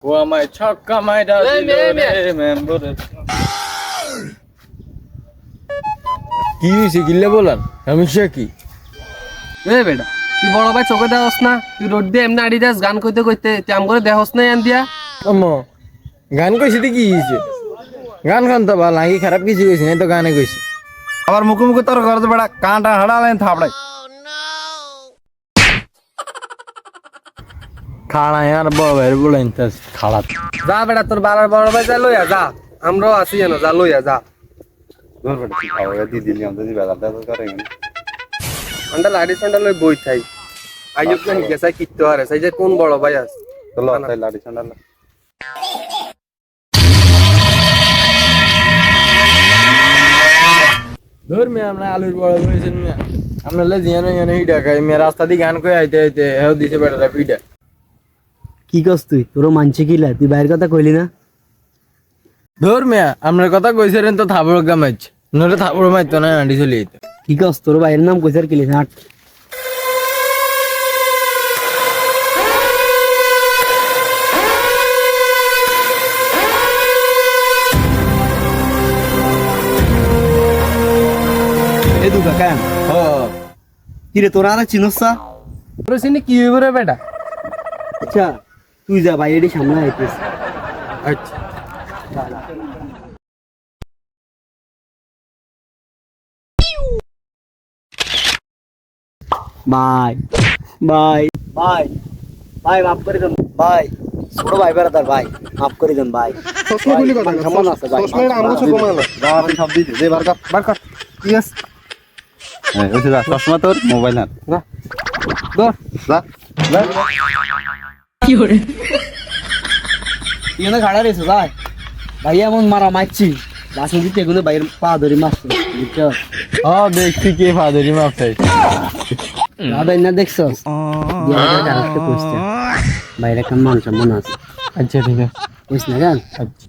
ও আমায় ছক্কা মাইরা দিল রে মেম্বরে। কি হয়েছে গিল্লে বলান সমস্যা কি? এ বেটা তুই বড় ভাই চোখে দেওয়াস না, তুই রোড দিয়ে এমনি আড়ি যাস গান কইতে কইতে, তুই আম করে দেহস না এন দিয়া। আম্মা গান কইছি তো কি হয়েছে? গান খান তো ভালো নাকি খারাপ কিছু কইছি না, তো গানে কইছি। আবার মুখে মুখে তোর ঘরে বেড়া কাঁটা হাড়ালেন থাপড়াই। খাড়া আর বড় ভাইয়ের বলেন খাড়া। যা বেটা তোর বালার বড় ভাই যা লইয়া যা, আমরাও আছি যেন, যা লইয়া যা। ধর বেটা কি খাওয়া দিদি নিয়ম দিদি বেলা দাদা করে আন্ডা লাড়ি সান্ডা লই বই থাই আইজক না গেছাই কিত্তো হারে সাই যে কোন বড় ভাই আছে। চলো তাই লাড়ি ছান্ডাল ধর মে আমরা আলুর বড় করেছেন মিয়া, আমরা লে জিয়ানো জানো হিডা খাই মে রাস্তা দিয়ে গান কই আইতে আইতে হেও দিছে বেটারা পিডা। কি কস তুই? তোরও মানছে কিলা, তুই বাইরের কথা কইলি না? ধর মিয়া আপনার কথা কইছেন তো থাবড় গামাইছে, নলে থাবড় মাইতো না আন্ডি চলে যেত। কি কস? তোর বাইরের নাম কইছার কিলি হাট। এ দুকা কেন হ কি রে, তোরা আর চিনসা? তোর সিনি কি হইব রে বেটা? আচ্ছা তুই যা বাইরে সামনে আইতিস। আচ্ছা বাই বাই বাই বাই, মাফ করে দেন ভাই, ছোট ভাই বেড়াদার ভাই, মাফ করে দেন ভাই। কেমন আছে ভাই? বাবা সব দিতে দে বার কর কি আছে হ্যাঁ ওই যা চশমা তোর মোবাইল না ধর যা এখানে খাড়া রয়েছে ভাই, ভাই এমন মারা মারছি বাসন দিতে এগুলো বাইরের পা ধরে মারছে, বুঝছো? হ্যাঁ দেখছি কে ফাদারি মাপ চাই। দাদা না দেখছস বাইরে কেমন সম্মান আছে। আচ্ছা ঠিক আছে বুঝছ না কেন? আচ্ছা